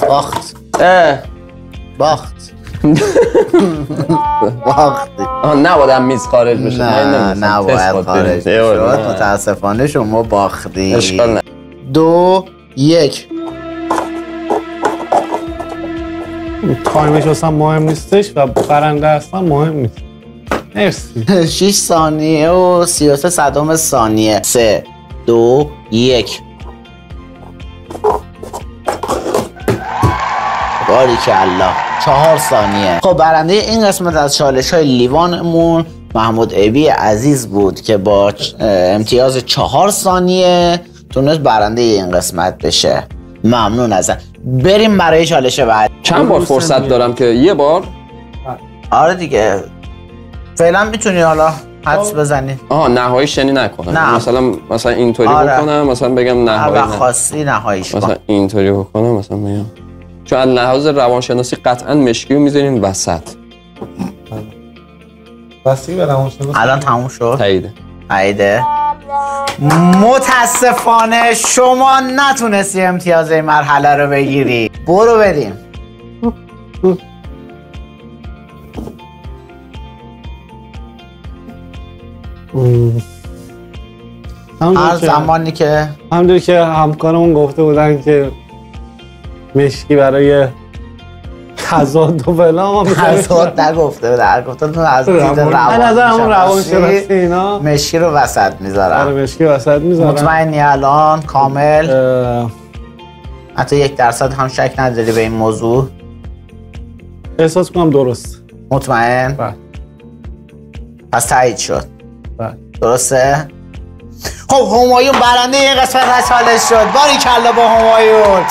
باخت. باخت. نباید میز خارج بشه. نه نباید خارج بشه. متاسفانه شما باختی. اشکال نه. 2 1. تایمش اصلا مهم نیستش و برنده اصلا مهم نیست. مرسی. 6 ثانیه و 33 صدم ثانیه. 3 2 1. باریکالله. 4 ثانیه. خب برنده این قسمت از چالش های لیوانمون محمود ابی عزیز بود که با امتیاز 4 ثانیه تونست برنده این قسمت بشه. ممنون ازت. بریم برای چالش بعد. چند بار فرصت دارم که یه بار؟ آره دیگه. فعلا میتونی حالا حدس بزنی. نهایی شنی نکنم. نه. مثلا اینطوری بکنم، مثلا بگم نهایی. هر خاصی نهاییش کن. مثلا اینطوری بکنم، مثلا میگم چون از لحاظ روانشناسی قطعا مشکی رو میذارین وسط. بسی به روانشناسی الان تموم شد. تاییده. متاسفانه شما نتونستی امتیاز این مرحله رو بگیری. برو بریم. هر زمانی که همونجوری که همکارمون گفته بودن که مشکی برای تضاد و فلان تضاد نگفته بودن، گفتن از دید روانشناسی اینا مشکی رو وسط میذارن. آره مشکی وسط میذارن. مطمئنی الان کامل؟ حتی 1% هم شک نداری به این موضوع؟ احساس کنم درست. مطمئن؟ بله. پس تایید شد. بله. درسته؟ خب همایون برنده این قسمت از چالش شد. باریکالله با همایون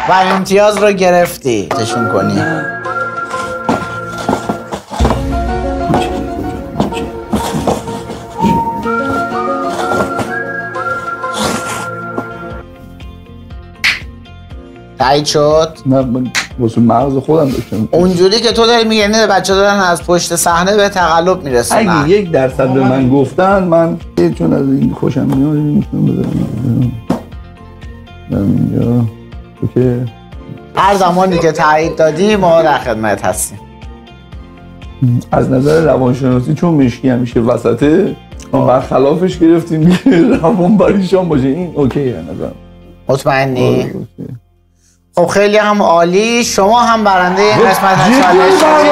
و امتیاز رو گرفتی. تشون کنی. تایید شد؟ نه من واسه مغز خودم داشتم. اونجوری که تو داری میگی نه بچه دارن از پشت صحنه به تقلب میرسونن. اگه 1% به من گفتن من چون از این خوشم میاد میتونم بذارم اینجا. اوکی. هر زمانی که تایید دادی ما در خدمت هستیم. از نظر روانشناسی چون مشکی همیشه وسطه ما برخلافش گرفتیم روان بریشان باشه. این اوکیه نظرم. مطمئنی؟ خب خیلی هم عالی. شما هم برنده این قسمت از چالش شدید.